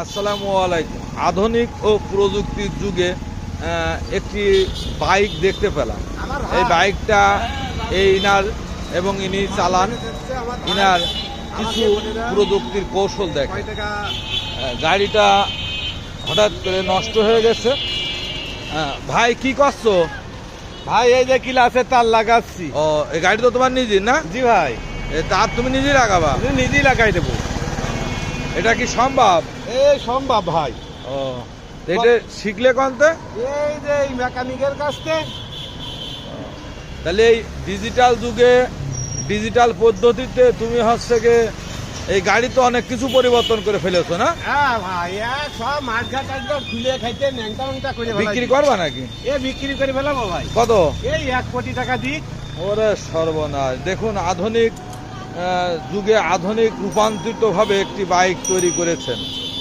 আসসালামু আলাইকুম। আধুনিক ও প্রযুক্তির যুগে একটি বাইক দেখতে পেলাম। এই বাইকটা ইনার এবং ইনি চালান, ইনার কিছু প্রযুক্তির কৌশল দেখে। গাড়িটা হঠাৎ করে নষ্ট হয়ে গেছে। ভাই কি করছো? ভাই এই যে ক্লাসে তার লাগাচ্ছি। ও, এই গাড়ি তো তোমার নিজের না? জি ভাই, তার তুমি নিজেই লাগাবা? নিজেই লাগাই দেবো। এটা কি সম্ভব? এই সম্ভব ভাই। ও, এটা শিখলে কনতে? এই যে এই মেকানিকের কাছ থেকে। তাহলে এই ডিজিটাল যুগে ডিজিটাল পদ্ধতিতে তুমি হচ্ছে গিয়ে এই গাড়ি তো অনেক কিছু পরিবর্তন করে ফেলেছো না? হ্যাঁ ভাই, সব মাছঘাট খুলে খাইতে ন্যাংটা ন্যাংটা করে বিক্রি করবা নাকি? বিক্রি করে ফেলাবো ভাই। কত? এই 1 কোটি টাকা দিক। ওরে সর্বনাশ! দেখুন, আধুনিক যুগে আধুনিক রূপান্তরিত ভাবে একটি বাইক তৈরি করেছেন।